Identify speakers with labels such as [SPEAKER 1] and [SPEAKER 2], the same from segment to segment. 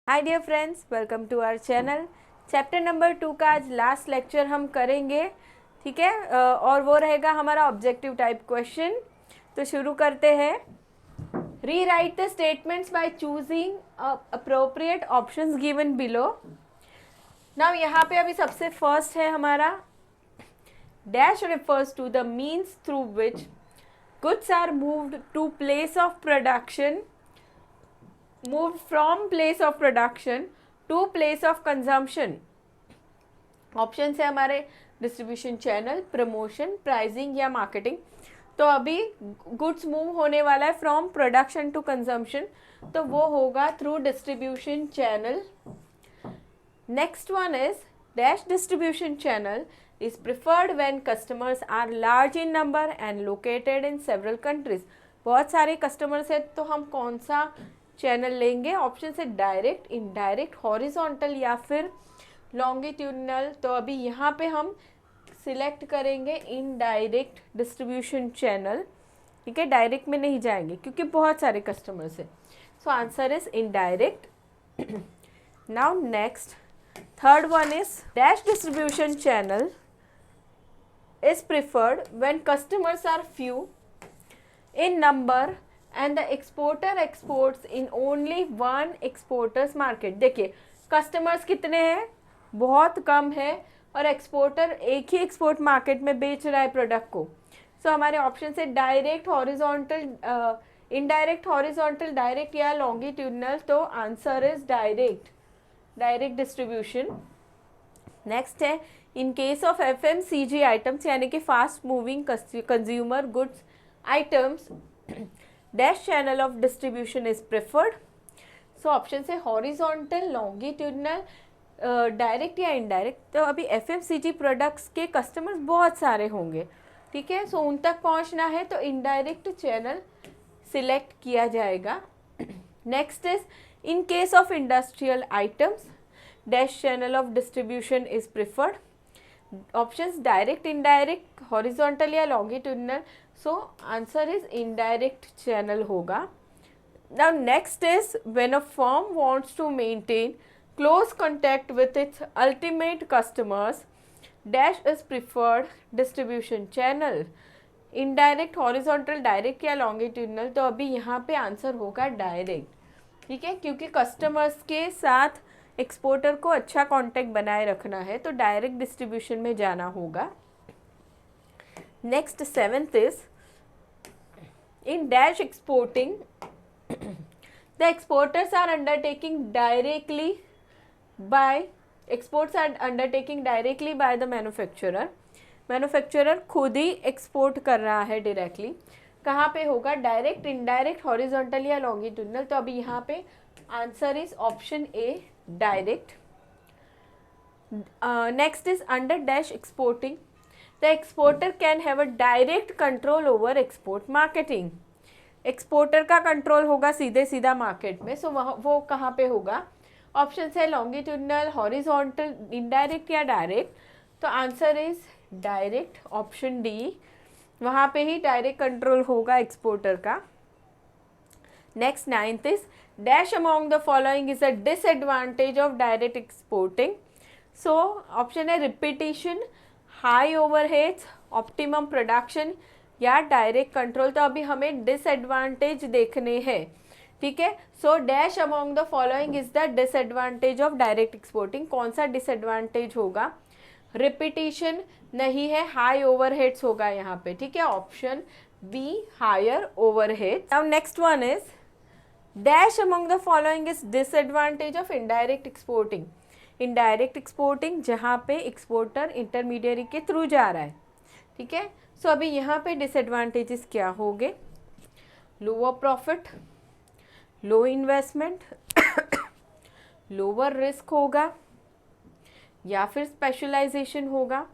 [SPEAKER 1] Hi dear friends, welcome to our channel. Chapter number 2 का आज last lecture हम करेंगे, ठीक है। और वो रहेगा हमारा ऑब्जेक्टिव टाइप क्वेश्चन। तो शुरू करते हैं। Rewrite the statements by choosing appropriate options given below. Now यहाँ पे अभी सबसे फर्स्ट है हमारा dash refers to the means through which goods are moved to place of production, moved from place of production to place of consumption। Option है हमारे distribution channel, promotion, pricing या marketing. तो अभी गुड्स मूव होने वाला है from production to consumption, तो वो होगा through distribution channel. Next one is dash distribution channel is preferred when customers are large in number and located in several countries। बहुत सारे कस्टमर्स है तो हम कौन सा चैनल लेंगे? ऑप्शन है डायरेक्ट, इनडायरेक्ट, हॉरिजॉन्टल या फिर लॉन्गिट्यूडनल। तो अभी यहाँ पे हम सिलेक्ट करेंगे इनडायरेक्ट डिस्ट्रीब्यूशन चैनल, ठीक है। डायरेक्ट में नहीं जाएंगे क्योंकि बहुत सारे कस्टमर्स है। सो answer is indirect. Now next third one is dash distribution channel is preferred when customers are few in number and the exporter exports in only one exporters market। देखिए कस्टमर्स कितने हैं? बहुत कम है और एक्सपोर्टर एक ही export market में बेच रहा है प्रोडक्ट को। सो हमारे ऑप्शन से direct, horizontal, indirect, horizontal, direct या लॉन्गिट्यूडनल। तो answer is direct, direct distribution. Next है in case of FMCG items यानी कि fast moving consumer goods items dash channel of distribution is preferred. So option से horizontal, longitudinal, direct या indirect. तो अभी FMCG products के customers बहुत सारे होंगे, ठीक है। सो उन तक पहुंचना है तो इनडायरेक्ट चैनल सिलेक्ट किया जाएगा। Next is in case of industrial items dash channel of distribution is preferred. Options direct, indirect, horizontal या longitudinal. So answer is indirect channel होगा। Now next is when a firm wants to maintain close contact with its ultimate customers dash is preferred distribution channel. Indirect, horizontal, direct या longitudinal. तो अभी यहाँ पे answer होगा direct, ठीक है, क्योंकि कस्टमर्स के साथ एक्सपोर्टर को अच्छा कांटेक्ट बनाए रखना है तो डायरेक्ट डिस्ट्रीब्यूशन में जाना होगा। Next seventh is in dash exporting the exporters are undertaking directly by exports are undertaking directly by the manufacturer. Manufacturer खुद ही एक्सपोर्ट कर रहा है डायरेक्टली। कहाँ पे होगा? डायरेक्ट, इनडायरेक्ट, हॉरिजॉन्टल या लॉन्गिट्यूडनल। तो अभी यहाँ पे answer is option A, direct. Next is under dash exporting the exporter can have a direct control over export marketing. Exporter का कंट्रोल होगा सीधे सीधा मार्केट में। सो वो कहाँ पे होगा? ऑप्शन है लॉन्गिट्यूडनल, हॉरिजॉन्टल, इनडायरेक्ट या डायरेक्ट। तो answer is direct, option D. वहाँ पे ही डायरेक्ट कंट्रोल होगा एक्सपोर्टर का। Next ninth is dash among the following is a disadvantage of direct exporting. So option है repetition, high overheads, optimum production या direct control. तो अभी हमें डिसएडवांटेज देखने हैं, ठीक है। So dash among the following is the disadvantage of direct exporting. कौन सा डिसएडवांटेज होगा? रिपीटिशन नहीं है, हाई ओवरहेड्स होगा यहाँ पे, ठीक है। Option B, higher overhead. Now next one is dash among the following is disadvantage of indirect exporting. Indirect exporting जहाँ पे एक्सपोर्टर इंटरमीडियरी के थ्रू जा रहा है, ठीक है। सो अभी यहाँ पे डिसएडवांटेजेस क्या होंगे? लोअर प्रॉफिट, लो इन्वेस्टमेंट, लोअर रिस्क होगा या फिर स्पेशलाइजेशन होगा।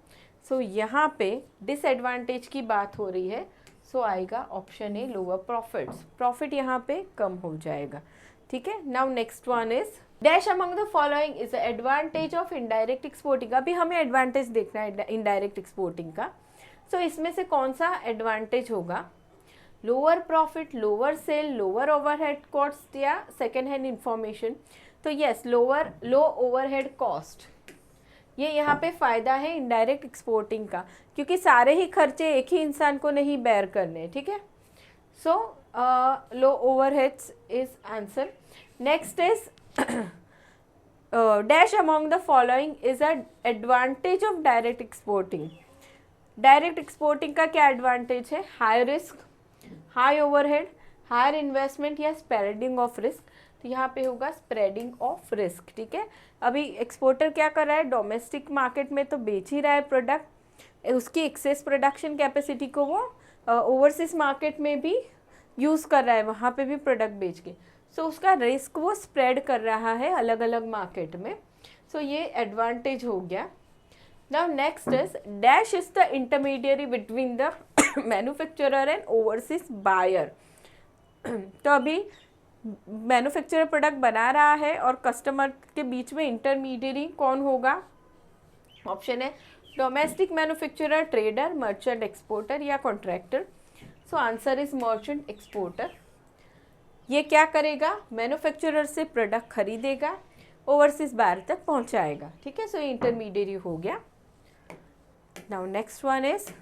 [SPEAKER 1] सो यहाँ पे डिसएडवांटेज की बात हो रही है, सो आएगा ऑप्शन ए, लोअर प्रॉफिट्स। प्रॉफिट यहाँ पे कम हो जाएगा, ठीक है। Now next one is dash among the following is advantage of indirect exporting. अभी हमें एडवांटेज देखना है इनडायरेक्ट एक्सपोर्टिंग का। सो इसमें से कौन सा एडवांटेज होगा? Lower profit, lower sale, lower overhead cost या सेकेंड हैंड इंफॉर्मेशन। तो यस, लो ओवरहेड कॉस्ट, ये यहाँ पे फ़ायदा है इनडायरेक्ट एक्सपोर्टिंग का, क्योंकि सारे ही खर्चे एक ही इंसान को नहीं बेयर करने, ठीक है। So low overheads is answer. Next is dash among the following is a advantage of direct exporting. Direct exporting का क्या एडवांटेज है? High risk, high overhead, higher investment या स्प्रेडिंग ऑफ रिस्क। तो यहाँ पे होगा स्प्रेडिंग ऑफ रिस्क, ठीक है। अभी एक्सपोर्टर क्या कर रहा है? डोमेस्टिक मार्केट में तो बेच ही रहा है प्रोडक्ट, उसकी एक्सेस प्रोडक्शन कैपेसिटी को वो ओवरसीज मार्केट में भी यूज़ कर रहा है, वहाँ पे भी प्रोडक्ट बेच के। सो उसका रिस्क वो स्प्रेड कर रहा है अलग अलग मार्केट में। सो ये एडवांटेज हो गया। Now next is dash is the intermediary between the manufacturer and overseas buyer. तो अभी मैन्युफैक्चरर प्रोडक्ट बना रहा है और कस्टमर के बीच में इंटरमीडियरी कौन होगा? ऑप्शन है domestic manufacturer, trader, merchant exporter या contractor. So answer is merchant exporter. ये क्या करेगा? मैन्युफैक्चरर से प्रोडक्ट खरीदेगा, ओवरसीज बायर तक पहुंचाएगा, ठीक है। सो ये इंटरमीडियरी हो गया। Now next one is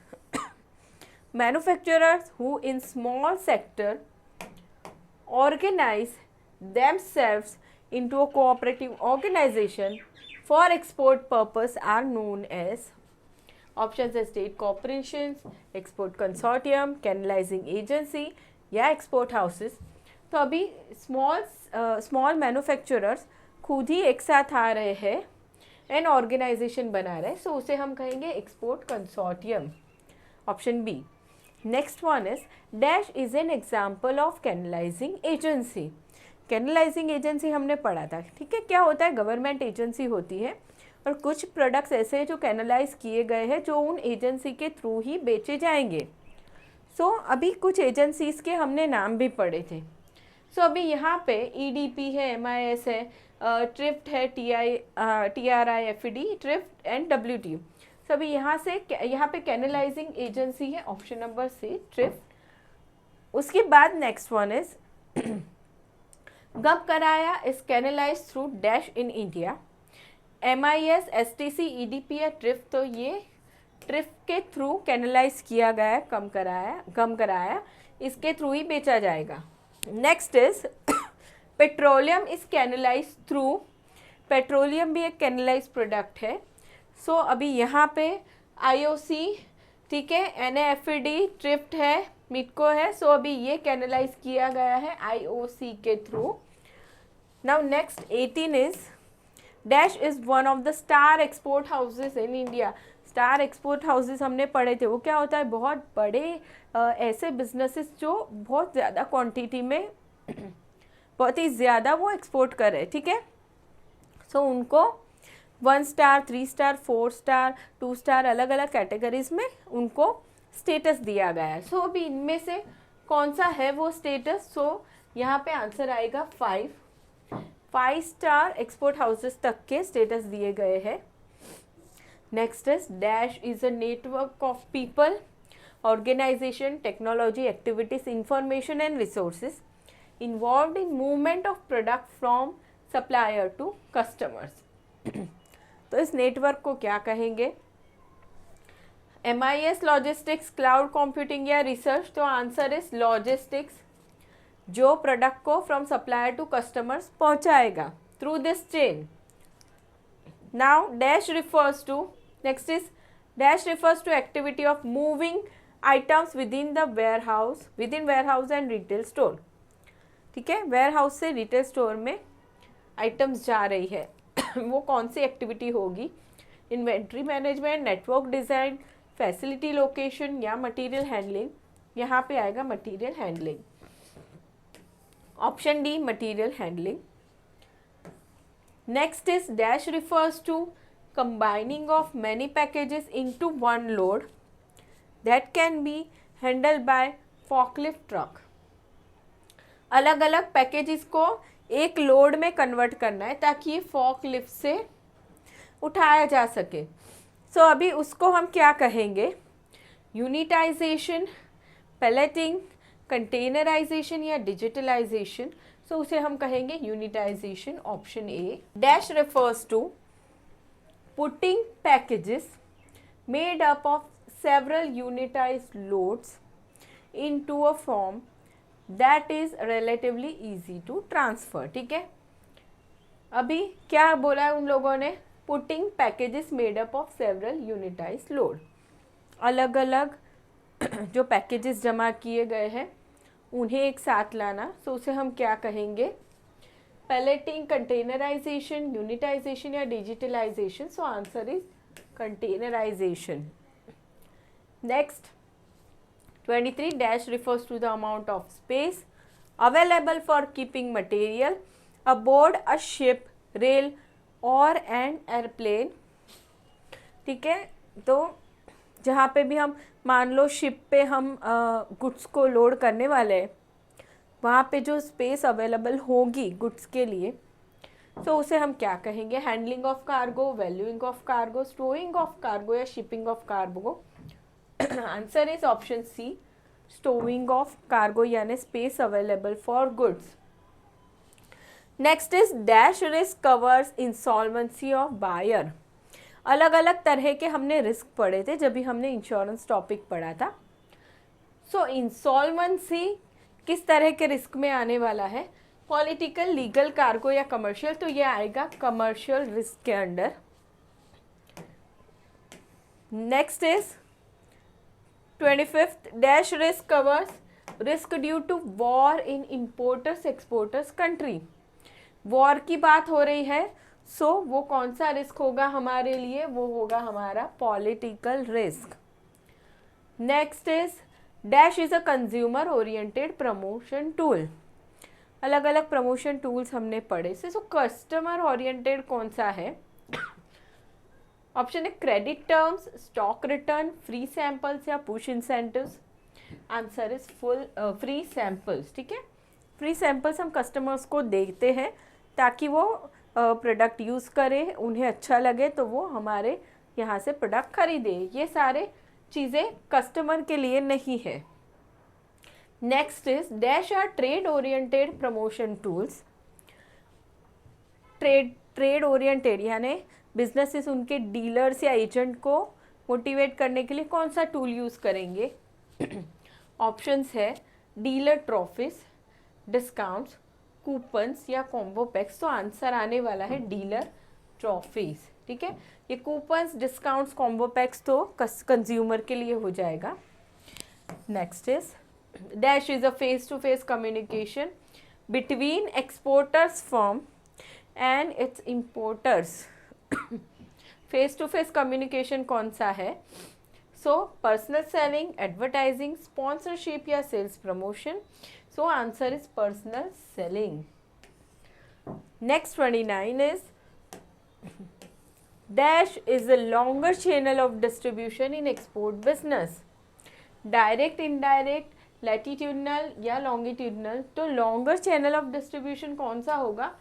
[SPEAKER 1] manufacturers who in small sector organize themselves into a cooperative organization for export purpose are known as, options are state corporations, export consortium, canalizing agency या export houses। तो अभी small manufacturers खुद ही एक साथ आ रहे हैं and organisation बना रहे हैं, सो उसे हम कहेंगे export consortium, option B. Next one is dash is an example of canalising agency. Canalising agency हमने पढ़ा था, ठीक है। क्या होता है? गवर्नमेंट एजेंसी होती है और कुछ प्रोडक्ट्स ऐसे हैं जो कैनलाइज किए गए हैं, जो उन एजेंसी के थ्रू ही बेचे जाएंगे। सो अभी कुछ एजेंसीज के हमने नाम भी पढ़े थे। सो अभी यहाँ पे EDP है, MIS है, ट्रिफ्ट है, TRIFED, ट्रिफ्ट एंड WTO। तो अभी यहाँ पे कैनलाइजिंग एजेंसी है, ऑप्शन नंबर सी, ट्रिफ्ट। उसके बाद नेक्स्ट वन इज गब कराया is canalise through dash in India. MIS, STC, EDP या ट्रिफ्ट। तो ये ट्रिफ्ट के थ्रू कैनलाइज किया गया है, कम कराया, इसके थ्रू ही बेचा जाएगा। Next is petroleum is canalise through. Petroleum भी एक कैनलाइज प्रोडक्ट है। सो अभी यहाँ पे IOC, ठीक है, NAFED, ट्रिफ्ट है, मिटको है। सो अभी ये कैनलाइज किया गया है IOC के through. Now next 18 is dash is one of the star export houses in India. Star export houses हमने पढ़े थे, वो क्या होता है? बहुत बड़े ऐसे बिजनेसेस जो बहुत ज़्यादा क्वांटिटी में बहुत ही ज़्यादा वो एक्सपोर्ट कर रहे हैं, ठीक है। सो उनको 1 स्टार, 3 स्टार, 4 स्टार, 2 स्टार, अलग अलग कैटेगरीज में उनको स्टेटस दिया गया है। सो अभी इनमें से कौन सा है वो स्टेटस? सो यहाँ पे आंसर आएगा 5 स्टार एक्सपोर्ट हाउसेस तक के स्टेटस दिए गए हैं। Next is dash is a network of people, organisation, technology, activities, information and resources involved in movement of product from supplier to customers. तो इस नेटवर्क को क्या कहेंगे? MIS लॉजिस्टिक्स, क्लाउड कंप्यूटिंग या रिसर्च। तो आंसर इज लॉजिस्टिक्स, जो product को from supplier to customers पहुंचाएगा through this chain. Now dash refers to, next is dash refers to activity of moving items within warehouse and retail store, ठीक है। Warehouse से retail store में items जा रही है वो कौन सी एक्टिविटी होगी? Inventory management, network design, facility location या मटेरियल हैंडलिंग। यहाँ पे आएगा material handling, option D, material handling. Next is dash refers to combining of many packages into one load that can be handled by forklift truck. अलग अलग packages को एक load में convert करना है ताकि ये फॉक लिफ्ट से उठाया जा सके। सो अभी उसको हम क्या कहेंगे? यूनिटाइजेशन, पैलेटिंग, कंटेनराइजेशन या डिजिटलाइजेशन। सो उसे हम कहेंगे unitisation, option A. Dash refers to putting packages made up of several unitised loads into a form that is relatively easy to transfer. ठीक है, अभी क्या बोला है उन लोगों ने, putting packages made up of several unitised load, अलग अलग जो पैकेजेस जमा किए गए हैं उन्हें एक साथ लाना। सो उसे हम क्या कहेंगे, पैलेटिंग, कंटेनराइजेशन, यूनिटाइजेशन या digitalisation. So answer is containerisation. Next 23 dash refers to the amount of space available for keeping material aboard a ship, rail or an airplane। ठीक है, तो जहाँ पे भी हम मान लो शिप पे हम गुड्स को लोड करने वाले हैं, वहाँ पे जो स्पेस अवेलेबल होगी गुड्स के लिए, तो उसे हम क्या कहेंगे, handling of cargo, valuing of cargo, storing of cargo या shipping of cargo. Answer is option C, storing of cargo यानी space available for goods. Next is dash risk covers insolvency of buyer. अलग अलग तरह के हमने risk पढ़े थे जब भी हमने इंश्योरेंस टॉपिक पढ़ा था। सो इंसॉल्वेंसी किस तरह के रिस्क में आने वाला है, पॉलिटिकल, लीगल, कार्गो या कमर्शियल, तो ये आएगा कमर्शियल रिस्क के under. Next is 25th dash risk covers risk due to war in importers exporters country. War की बात हो रही है, सो वो कौन सा रिस्क होगा हमारे लिए, वो होगा हमारा political risk. Next is dash is a consumer oriented promotion tool. अलग अलग प्रमोशन टूल्स हमने पढ़े से, सो कस्टमर ओरिएंटेड कौन सा है, ऑप्शन है credit terms, stock return, free samples या push incentives. Answer is full free samples. ठीक है, फ्री सैंपल्स हम कस्टमर्स को देते हैं ताकि वो प्रोडक्ट यूज़ करें, उन्हें अच्छा लगे तो वो हमारे यहाँ से प्रोडक्ट खरीदे। ये सारे चीज़ें कस्टमर के लिए नहीं है। Next is dash are trade oriented promotion tools. Trade oriented यानी बिजनेसेस उनके डीलर्स या एजेंट को मोटिवेट करने के लिए कौन सा टूल यूज़ करेंगे। ऑप्शंस है डीलर ट्रॉफीज, डिस्काउंट्स, कूपन्स या कॉम्बो पैक्स। तो आंसर आने वाला है डीलर ट्रॉफीज। ठीक है, ये कूपन्स, डिस्काउंट्स, कॉम्बो पैक्स तो कंज्यूमर के लिए हो जाएगा। Next is dash is a face to face communication between exporters firm and its importers. Face to face communication कौन सा है, so personal selling, advertising, sponsorship या sales promotion. So answer is personal selling. Next 29 is dash is a longer channel of distribution in export business. Direct, indirect, latitudinal या longitudinal। तो longer channel of distribution कौन सा होगा,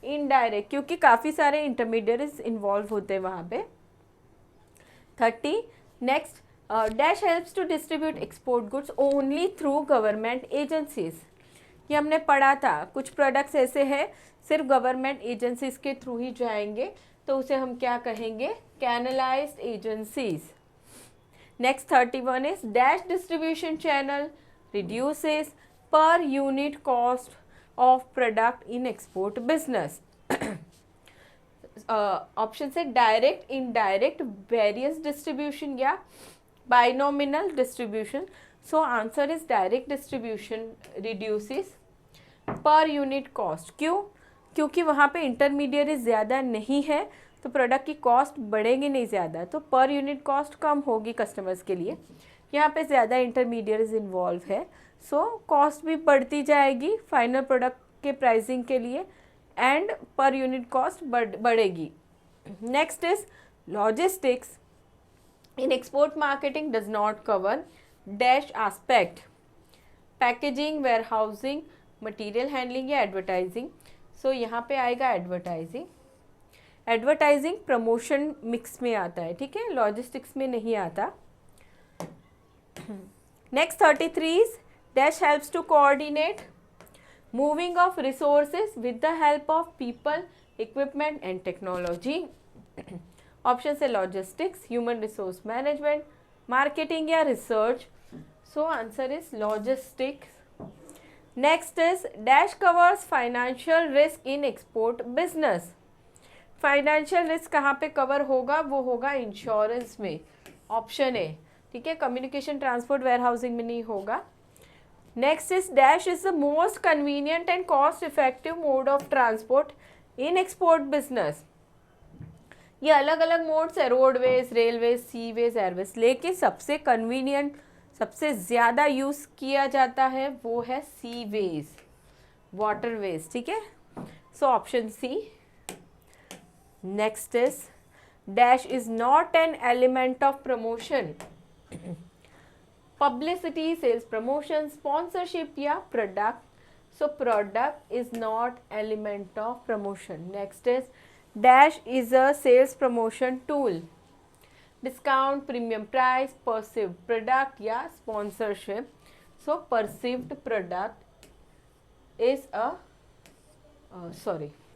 [SPEAKER 1] indirect, क्योंकि काफ़ी सारे intermediaries involve होते हैं वहाँ पे। 30 next dash helps to distribute export goods only through government agencies। ये हमने पढ़ा था, कुछ प्रोडक्ट्स ऐसे हैं सिर्फ गवर्नमेंट एजेंसीज के थ्रू ही जाएंगे, तो उसे हम क्या कहेंगे, canalised agencies. Next 31 is dash distribution channel reduces per unit cost of product in export business. Option से डायरेक्ट, इनडायरेक्ट, वेरियस डिस्ट्रीब्यूशन या binomial distribution. So answer is direct distribution reduces per unit cost. क्यों, क्योंकि वहाँ पे intermediate ज़्यादा नहीं है तो प्रोडक्ट की कॉस्ट बढ़ेगी नहीं ज़्यादा, तो पर यूनिट कॉस्ट कम होगी कस्टमर्स के लिए। यहाँ पे ज़्यादा इंटरमीडिएट इन्वॉल्व है, सो कॉस्ट भी बढ़ती जाएगी फाइनल प्रोडक्ट के प्राइसिंग के लिए एंड पर यूनिट कॉस्ट बढ़ेगी। Next is logistics in export marketing does not cover dash aspect, packaging, warehousing, material handling या एडवर्टाइजिंग। सो यहाँ पे आएगा एडवर्टाइजिंग। एडवर्टाइजिंग प्रमोशन मिक्स में आता है, ठीक है, लॉजिस्टिक्स में नहीं आता। Next 33 dash helps to coordinate moving of resources with the help of people, equipment and technology. Option है logistics, human resource management, marketing या research. So answer is logistics. Next is dash covers financial risk in export business. Financial risk कहाँ पे cover होगा, वो होगा insurance में. Option A. ठीक है, कम्युनिकेशन ट्रांसपोर्ट वेयर हाउसिंग में नहीं होगा. Next is dash is the most convenient and cost effective mode of transport in export business. ये अलग अलग मोड्स है, रोडवेज, रेलवेज, सीवेज, एयरवेज, लेकिन सबसे कन्वीनियंट, सबसे ज़्यादा यूज़ किया जाता है वो है सीवेज, वाटरवेज. ठीक है, so option C. Next is dash is not an element of promotion. Publicity, sales promotion, sponsorship या product. So product is not element of promotion. Next is dash is a sales promotion tool. Discount, premium price, perceived product या sponsorship. So perceived product is a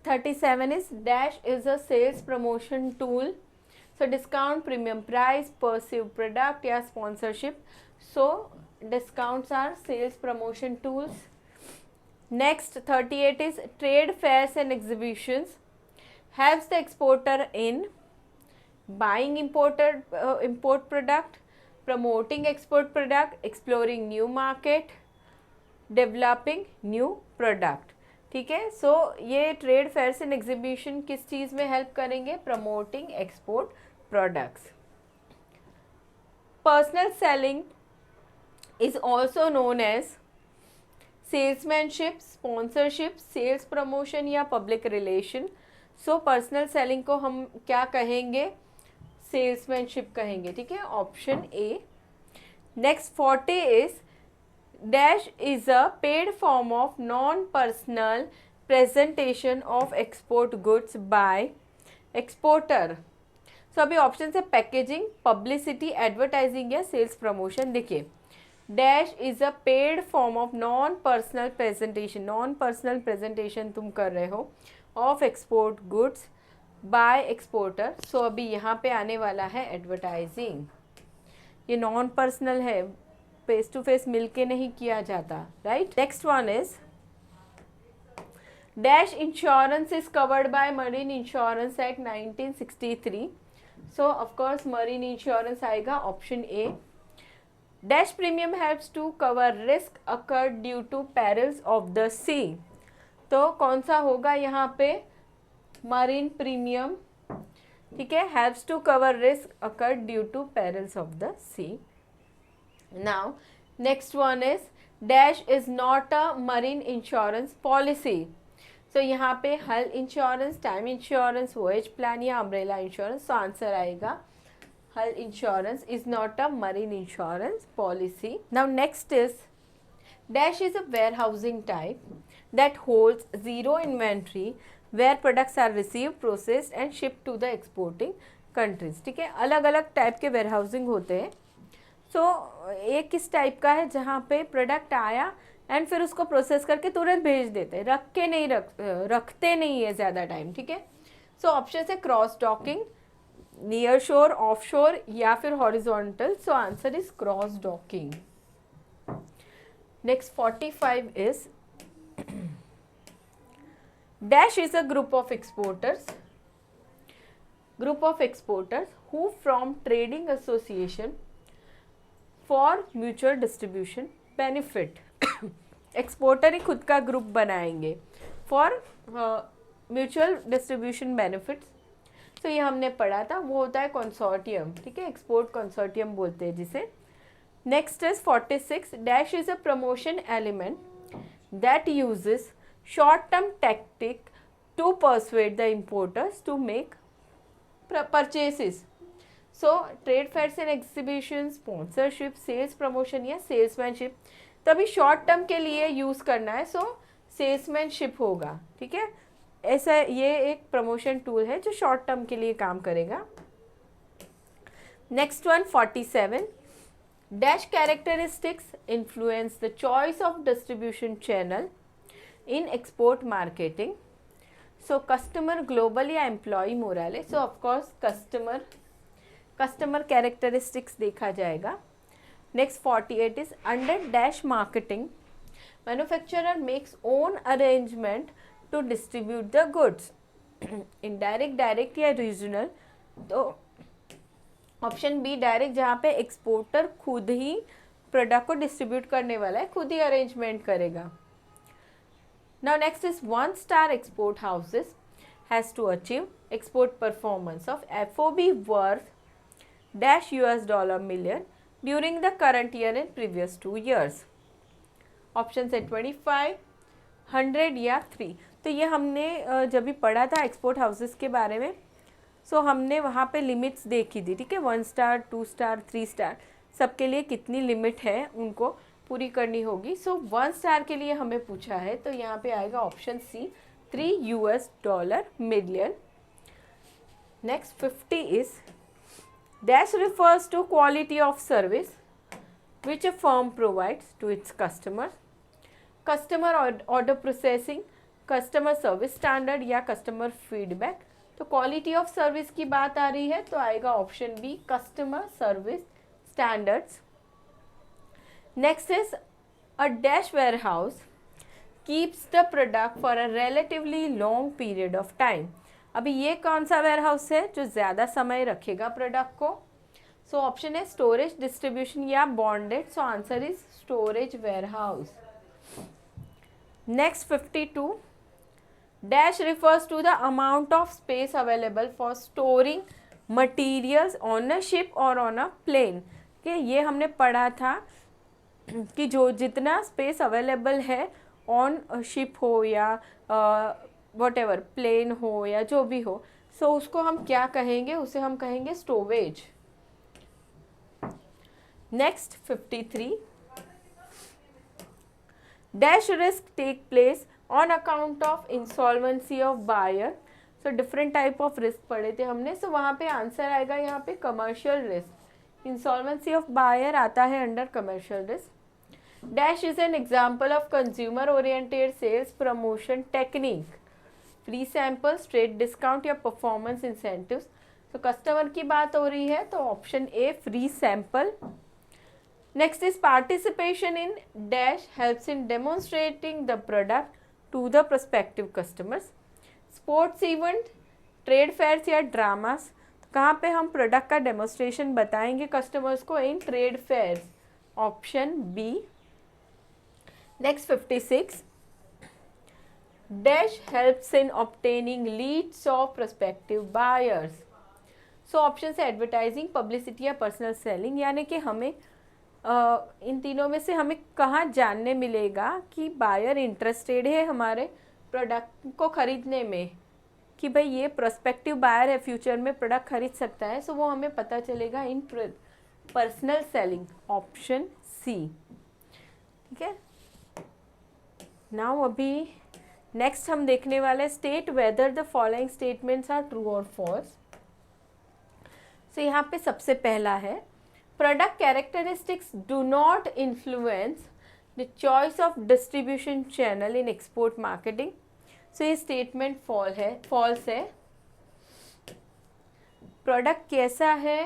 [SPEAKER 1] 37 is dash is a sales promotion tool. So discount, premium price, perceived product या sponsorship. So discounts are sales promotion tools. Next 38 is trade fairs and exhibitions. Helps the exporter in buying import product, promoting export product, exploring new market, developing new product. ठीक है, सो ये trade fairs and exhibition किस चीज़ में help करेंगे, promoting export products. Personal selling is also known as salesmanship, sponsorship, sales promotion या public relation. So personal selling को हम क्या कहेंगे, सेल्समैनशिप कहेंगे. ठीक है, option A. Next 40 is dash is a paid form of non personal presentation of export goods by exporter. So अभी option है पैकेजिंग, पब्लिसिटी, एडवर्टाइजिंग या सेल्स प्रमोशन. देखिए, dash is a paid form of non personal presentation. Non personal presentation तुम कर रहे हो of export goods by exporter. So अभी यहाँ पे आने वाला है एडवर्टाइजिंग. ये नॉन पर्सनल है, फेस टू फेस मिलके नहीं किया जाता, right. Next one is dash insurance is covered by marine insurance act 1963. So of course marine insurance आएगा, option A. Dash premium helps to cover risk occurred due to perils of the sea. तो कौन सा होगा यहाँ पे, marine premium. ठीक है, helps to cover risk occurred due to perils of the sea. Now next one is dash is not a marine insurance policy. So यहाँ पे hull insurance, time insurance, voyage plan या umbrella insurance. So answer आएगा hull insurance is not a marine insurance policy. Now next is dash is a warehousing type that holds zero inventory where products are received, processed and shipped to the exporting countries. ठीक है, अलग अलग type के warehousing होते हैं. सो एक किस type का है, जहाँ पे प्रोडक्ट आया एंड फिर उसको प्रोसेस करके तुरंत भेज देते हैं, रखते नहीं है ज़्यादा टाइम. ठीक है, सो ऑप्शन है cross docking, near shore, off shore या फिर horizontal. So answer is cross docking. Next 45 is dash is a group of exporters. Group of exporters who from trading association for mutual distribution benefit. Exporter ही खुद का group बनाएंगे for mutual distribution benefits. तो ये हमने पढ़ा था, वो होता है कंसोर्टियम. ठीक है, एक्सपोर्ट कंसोर्टियम बोलते हैं जिसे. Next is 46 dash is a promotion element that uses short term tactic to persuade the importers to make purchases. So trade fairs and exhibition, sponsorship, sales promotion या सेल्समैनशिप. तभी short term के लिए use करना है, सो salesmanship होगा. ठीक है, ऐसा ये एक प्रमोशन टूल है जो शॉर्ट टर्म के लिए काम करेगा. Next one 47 dash characteristics influence the choice of distribution channel. in export marketing. So customer global या employee morale, so of course customer characteristics देखा जाएगा. Next 48 is under dash marketing, manufacturer makes own arrangement to distribute the goods. Indirect, direct या regional, तो option B direct, जहाँ पे exporter खुद ही product को distribute करने वाला है, खुद ही अरेंजमेंट करेगा. Now next is 1 star export houses has to achieve export performance of FOB worth dash $US million during the current year and previous 2 years. Option है 25, 100 या 3. तो ये हमने जब भी पढ़ा था एक्सपोर्ट हाउसेस के बारे में, सो हमने वहाँ पे लिमिट्स देखी थी. ठीक है, 1 स्टार, 2 स्टार, 3 स्टार, सबके लिए कितनी लिमिट है उनको पूरी करनी होगी. सो 1 स्टार के लिए हमें पूछा है, तो यहाँ पे आएगा option C, $3 million. Next 50 is dash refers to quality of service which a firm provides to its customer. Customer order processing, customer service standard या कस्टमर फीडबैक. तो क्वालिटी ऑफ सर्विस की बात आ रही है, तो आएगा option B, customer service standards. Next is a dash warehouse keeps the product for a relatively long period of time. अभी ये कौन सा वेयर हाउस है जो ज़्यादा समय रखेगा प्रोडक्ट को? सो ऑप्शन है स्टोरेज, डिस्ट्रीब्यूशन या bonded. So answer is storage warehouse. Next 52, dash refers to the amount of space available for storing materials on a ship or on a plane. कि ये हमने पढ़ा था कि जो जितना स्पेस अवेलेबल है ऑन शिप हो या वट एवर प्लेन हो या जो भी हो, सो उसको हम क्या कहेंगे? उसे हम कहेंगे storage. Next 53, dash risk take place on account of insolvency of buyer. So different type of risk पढ़े थे हमने, सो वहाँ पे आंसर आएगा यहाँ पे commercial risk. Insolvency of buyer आता है under commercial risk. Dash is an example of consumer oriented sales promotion technique, free sample, straight discount या परफॉर्मेंस इंसेंटिव्स. तो कस्टमर की बात हो रही है, तो option A, free sample. Next is participation in dash helps in demonstrating the product to the prospective customers. Sports event, trade fairs या dramas, तो कहाँ पे हम प्रोडक्ट का डेमोन्स्ट्रेशन बताएंगे कस्टमर्स को? In trade fairs. Option B. Next 56, dash helps in obtaining leads of prospective buyers. So option से advertising, publicity या पर्सनल सेलिंग, यानी कि हमें इन तीनों में से हमें कहाँ जानने मिलेगा कि बायर इंटरेस्टेड है हमारे प्रोडक्ट को ख़रीदने में, कि भाई ये प्रोस्पेक्टिव बायर है, फ्यूचर में प्रोडक्ट खरीद सकता है. सो वो हमें पता चलेगा in personal selling. Option C. ठीक है, नाउ अभी नेक्स्ट हम देखने वाले state whether the following statements are true और फॉल्स. सो यहाँ पे सबसे पहला है, product characteristics do not influence the choice of distribution channel in export marketing. So ये statement false है. प्रोडक्ट कैसा है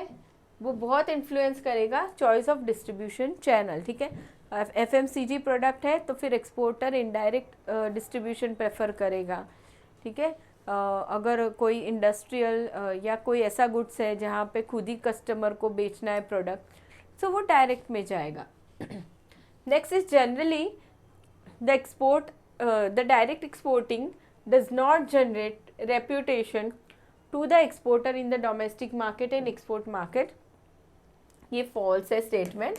[SPEAKER 1] वो बहुत इन्फ्लुएंस करेगा चॉइस ऑफ डिस्ट्रीब्यूशन चैनल. ठीक है, FMCG प्रोडक्ट है तो फिर एक्सपोर्टर इनडायरेक्ट डिस्ट्रीब्यूशन प्रेफर करेगा. ठीक है, अगर कोई इंडस्ट्रियल या कोई ऐसा गुड्स है जहाँ पे खुद ही कस्टमर को बेचना है प्रोडक्ट, सो वो डायरेक्ट में जाएगा. Next is generally the direct exporting does not generate reputation to the exporter in the domestic market and export market. ये फॉल्स है स्टेटमेंट.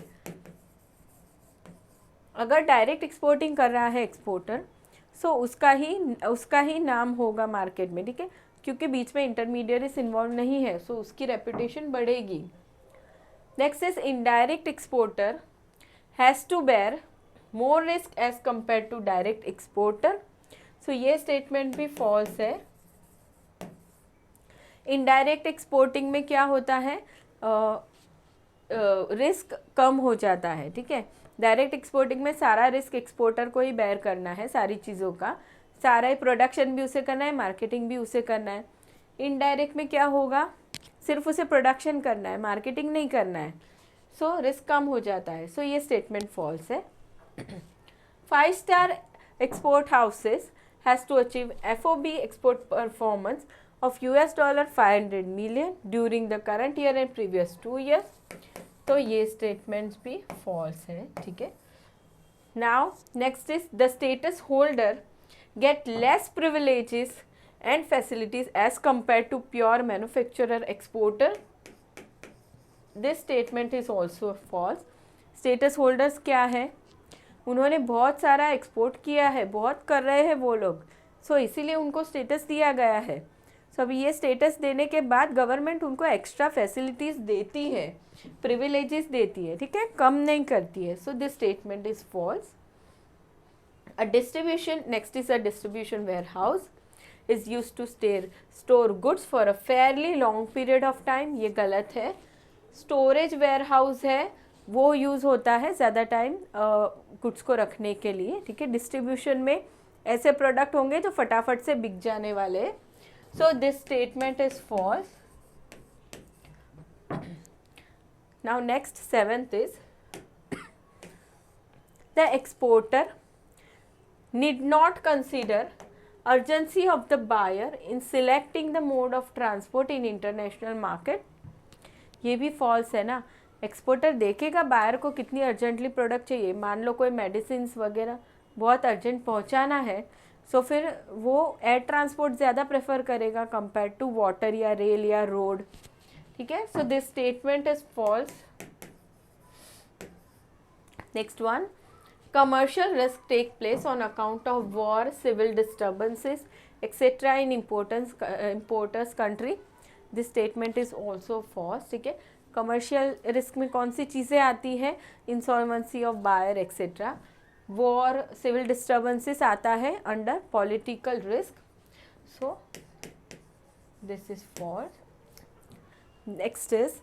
[SPEAKER 1] अगर डायरेक्ट एक्सपोर्टिंग कर रहा है एक्सपोर्टर, सो उसका ही नाम होगा मार्केट में. ठीक है, क्योंकि बीच में इंटरमीडिएट्स इन्वॉल्व नहीं है, सो उसकी रेपुटेशन बढ़ेगी. Next is indirect exporter has to bear more risk as compare to direct exporter. So ये स्टेटमेंट भी फॉल्स है. इनडायरेक्ट एक्सपोर्टिंग में क्या होता है, रिस्क कम हो जाता है. ठीक है, डायरेक्ट एक्सपोर्टिंग में सारा रिस्क एक्सपोर्टर को ही बेयर करना है, सारी चीज़ों का, सारा ही प्रोडक्शन भी उसे करना है, मार्केटिंग भी उसे करना है। इनडायरेक्ट में क्या होगा, सिर्फ उसे प्रोडक्शन करना है, मार्केटिंग नहीं करना है, सो रिस्क कम हो जाता है। सो ये स्टेटमेंट फॉल्स है। 5 star export houses has to achieve FOB export performance of $500 million during the current year and previous 2 years, तो ये स्टेटमेंट्स भी फॉल्स है, ठीक है। Now next is the status holder get less privileges and facilities as compare to pure manufacturer exporter, this statement is also false. Status holders क्या है, उन्होंने बहुत सारा एक्सपोर्ट किया है, बहुत कर रहे हैं वो लोग, सो इसीलिए उनको स्टेटस दिया गया है। सो अभी ये स्टेटस देने के बाद गवर्नमेंट उनको एक्स्ट्रा फैसिलिटीज़ देती है, प्रिविलेजेस देती है, ठीक है, कम नहीं करती है। So this statement is false. A distribution, next is a distribution warehouse is used to store goods for a fairly long period of time, ये गलत है। स्टोरेज वेयरहाउस है वो यूज़ होता है ज़्यादा टाइम गुड्स को रखने के लिए, ठीक है। डिस्ट्रीब्यूशन में ऐसे प्रोडक्ट होंगे जो फटाफट से बिक जाने वाले। So this statement is false. Now next, 7th is the exporter need not consider urgency of the buyer in selecting the mode of transport in international market. ये भी false है ना। एक्सपोर्टर देखेगा बायर को कितनी अर्जेंटली प्रोडक्ट चाहिए, मान लो कोई मेडिसिन वगैरह बहुत अर्जेंट पहुंचाना है, सो फिर वो एयर ट्रांसपोर्ट ज़्यादा प्रेफर करेगा कंपेयर टू वाटर या रेल या रोड, ठीक है। So this statement is false. Next one, commercial risk take place on account of war, civil disturbances etcetera in importers country, this statement is also false, ठीक है। Commercial risk में कौन सी चीज़ें आती हैं, insolvency of buyer etcetera, war, civil disturbances आता है under political risk, so this is false. Next is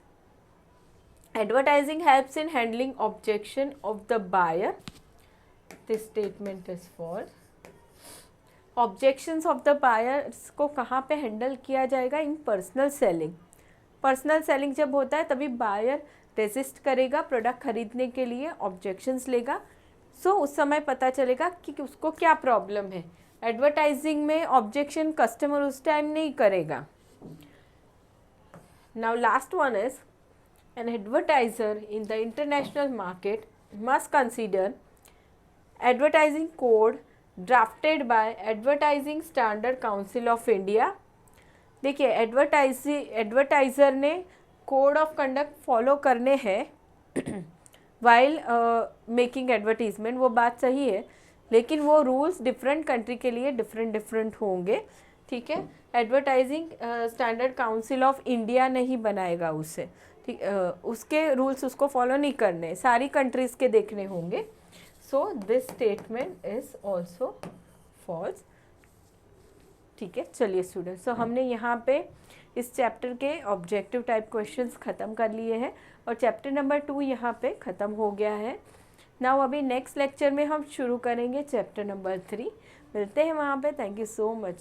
[SPEAKER 1] advertising helps in handling objection of the buyer, this statement is false. Objections of the buyers को कहाँ पे handle किया जाएगा, in personal selling. Personal selling जब होता है तभी buyer resist करेगा प्रोडक्ट खरीदने के लिए, ऑब्जेक्शंस लेगा, सो उस समय पता चलेगा कि उसको क्या प्रॉब्लम है। एडवर्टाइजिंग में ऑब्जेक्शन कस्टमर उस टाइम नहीं करेगा। Now last one is an advertiser in the international market must consider advertising code drafted bye advertising standard council of India. देखिए एडवर्टाइज़र ने कोड ऑफ कंडक्ट फॉलो करने हैं while making advertisement, वो बात सही है, लेकिन वो रूल्स डिफरेंट कंट्री के लिए डिफरेंट होंगे, ठीक है। Advertising standard council of India नहीं बनाएगा उसे, ठीक, उसके रूल्स उसको फॉलो नहीं करने, सारी कंट्रीज़ के देखने होंगे। So this statement is also false, ठीक है। चलिए स्टूडेंट्स, सो हमने यहाँ पे इस चैप्टर के ऑब्जेक्टिव टाइप क्वेश्चंस ख़त्म कर लिए हैं और चैप्टर नंबर 2 यहाँ पे ख़त्म हो गया है। नाउ अभी नेक्स्ट लेक्चर में हम शुरू करेंगे चैप्टर नंबर 3। मिलते हैं वहाँ पे। Thank you so much.